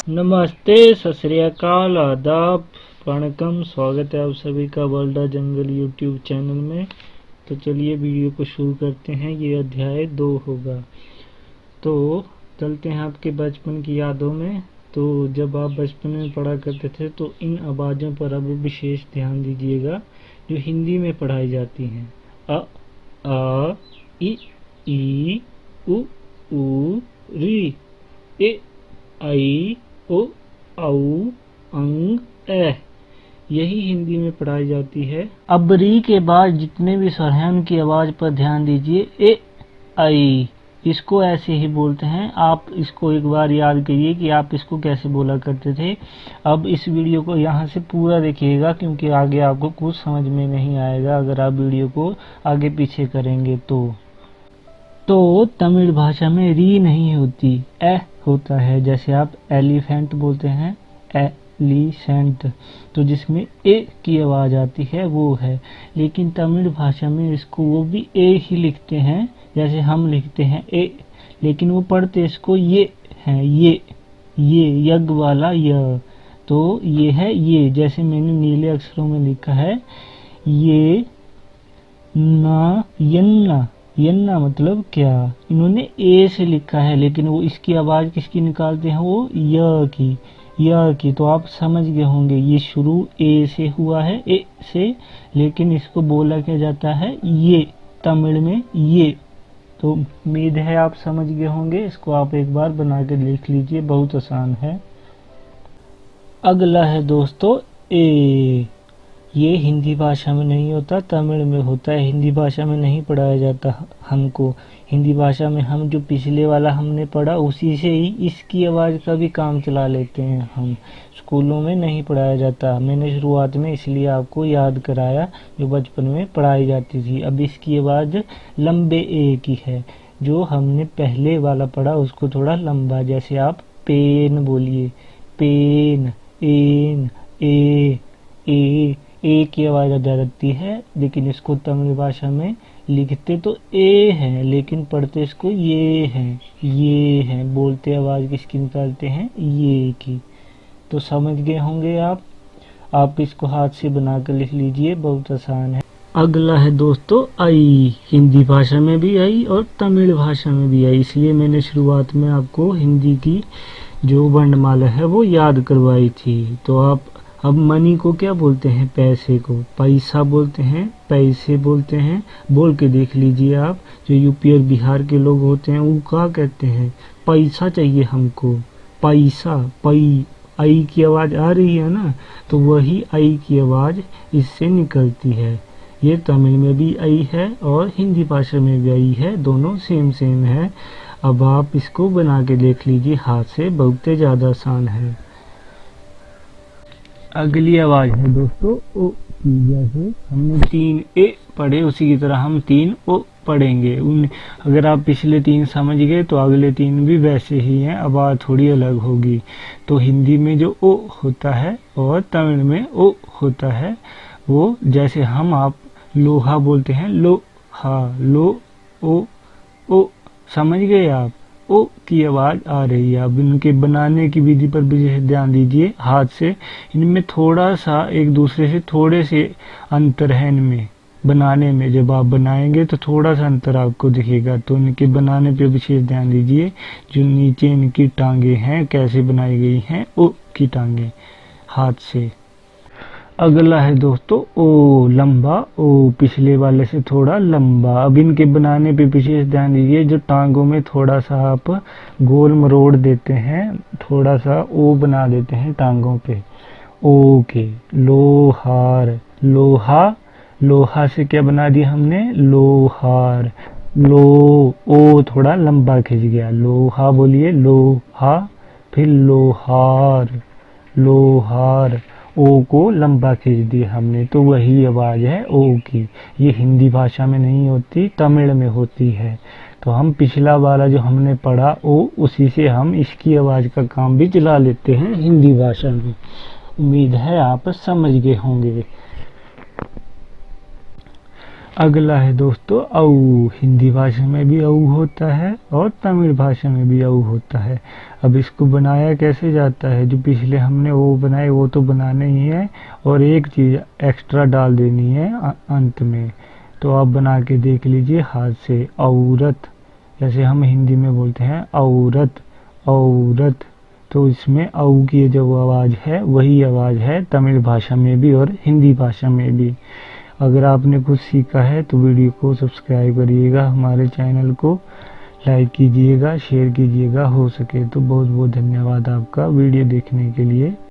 नमस्ते, सत श्री अकाल, आदाब, वणकम। स्वागत है आप सभी का वर्ल्ड जंगल यूट्यूब चैनल में। तो चलिए वीडियो को शुरू करते हैं। ये अध्याय 2 होगा। तो चलते हैं आपके बचपन की यादों में। तो जब आप बचपन में पढ़ा करते थे तो इन आवाज़ों पर अब विशेष ध्यान दीजिएगा जो हिंदी में पढ़ाई जाती हैं। अ, आ, ई, उ, री, ए, आई, ओ, औ, अंग, ए। यही हिंदी में पढ़ाई जाती है। अब री के बाद जितने भी स्वर हैं उनकी आवाज पर ध्यान दीजिए। ए, आई, इसको ऐसे ही बोलते हैं। आप इसको एक बार याद करिए कि आप इसको कैसे बोला करते थे। अब इस वीडियो को यहाँ से पूरा देखिएगा क्योंकि आगे आपको कुछ समझ में नहीं आएगा अगर आप वीडियो को आगे पीछे करेंगे तो तमिल भाषा में री नहीं होती, ए होता है। जैसे आप एलिफेंट बोलते हैं, एलिसेंट, तो जिसमें ए की आवाज आती है वो है। लेकिन तमिल भाषा में इसको वो भी ए ही लिखते हैं जैसे हम लिखते हैं ए, लेकिन वो पढ़ते इसको ये है, ये यज्ञ वाला य। तो ये है ये, जैसे मैंने नीले अक्षरों में लिखा है ये ना यन्ना। यन्ना मतलब क्या, इन्होंने ए से लिखा है लेकिन वो इसकी आवाज किसकी निकालते हैं, वो य की। तो आप समझ गए होंगे ये शुरू ए से हुआ है, ए से, लेकिन इसको बोला क्या जाता है ये, तमिल में ये। तो उम्मीद है आप समझ गए होंगे। इसको आप एक बार बना के लिख लीजिए, बहुत आसान है। अगला है दोस्तों ए। ये हिंदी भाषा में नहीं होता, तमिल में होता है। हिंदी भाषा में नहीं पढ़ाया जाता हमको। हिंदी भाषा में हम जो पिछले वाला हमने पढ़ा उसी से ही इसकी आवाज़ का भी काम चला लेते हैं हम। स्कूलों में नहीं पढ़ाया जाता। मैंने शुरुआत में इसलिए आपको याद कराया जो बचपन में पढ़ाई जाती थी। अब इसकी आवाज़ लंबे ए की है। जो हमने पहले वाला पढ़ा उसको थोड़ा लंबा, जैसे आप पेन बोलिए, पेन, एन, ए की आवाज अदा लगती है। लेकिन इसको तमिल भाषा में लिखते तो ए है लेकिन पढ़ते इसको ये है। बोलते आवाज किसकी निकालते हैं, ये की। तो समझ गए होंगे आप इसको हाथ से बनाकर लिख लीजिए, बहुत आसान है। अगला है दोस्तों आई। हिंदी भाषा में भी आई और तमिल भाषा में भी आई, इसलिए मैंने शुरुआत में आपको हिंदी की जो वर्णमाला है वो याद करवाई थी। तो आप अब मनी को क्या बोलते हैं, पैसे को पैसा बोलते हैं, पैसे बोलते हैं। बोल के देख लीजिए आप। जो यूपी और बिहार के लोग होते हैं वो क्या कहते हैं, पैसा चाहिए हमको, पैसा, आई की आवाज आ रही है ना, तो वही आई की आवाज इससे निकलती है। ये तमिल में भी आई है और हिंदी भाषा में भी आई है, दोनों सेम है। अब आप इसको बना के देख लीजिए हाथ से, बहुत ज़्यादा आसान है। अगली आवाज है दोस्तों ओ की। जैसे हमने 3 ए पढ़े उसी की तरह हम 3 ओ पढ़ेंगे। अगर आप पिछले 3 समझ गए तो अगले 3 भी वैसे ही हैं, आवाज थोड़ी अलग होगी। तो हिंदी में जो ओ होता है और तमिल में ओ होता है, वो जैसे आप लोहा बोलते हैं, लो ओ, समझ गए आप। ओ की आवाज आ रही है। अब इनके बनाने की विधि पर भी ध्यान दीजिए हाथ से। इनमें थोड़ा सा एक दूसरे से थोड़े से अंतर है इनमें बनाने में। जब आप बनाएंगे तो थोड़ा सा अंतर आपको दिखेगा, तो इनके बनाने पे विशेष ध्यान दीजिए। जो नीचे इनकी टांगे हैं कैसे बनाई गई हैं, ओ की टांगे हाथ से। अगला है दोस्तों ओ, लंबा ओ, पिछले वाले से थोड़ा लंबा। अब इनके बनाने पे विशेष ध्यान दीजिए। जो टांगों में थोड़ा सा आप गोल मरोड़ देते हैं, थोड़ा सा ओ बना देते हैं टांगों पे, ओ के। लोहार, लोहा से क्या बना दिया हमने, लोहार। ओ थोड़ा लंबा खिंच गया, लोहा बोलिए, लोहा, फिर लोहार। ओ को लंबा खींच दिया हमने, तो वही आवाज है ओ की। ये हिंदी भाषा में नहीं होती, तमिल में होती है। तो हम पिछला वाला जो हमने पढ़ा ओ, उसी से हम इसकी आवाज का काम भी चला लेते हैं हिंदी भाषा में। उम्मीद है आप समझ गए होंगे। अगला है दोस्तों औ। हिंदी भाषा में भी औ होता है और तमिल भाषा में भी औ होता है। अब इसको बनाया कैसे जाता है, जो पिछले हमने वो बनाए वो तो बनाने ही है और एक चीज़ एक्स्ट्रा डाल देनी है अंत में। तो आप बना के देख लीजिए हाथ से। औरत, जैसे हम हिंदी में बोलते हैं औरत, औरत, तो इसमें औ की जो आवाज़ है वही आवाज़ है तमिल भाषा में भी और हिंदी भाषा में भी। अगर आपने कुछ सीखा है तो वीडियो को सब्सक्राइब करिएगा, हमारे चैनल को लाइक कीजिएगा, शेयर कीजिएगा, हो सके तो। बहुत बहुत धन्यवाद आपका वीडियो देखने के लिए।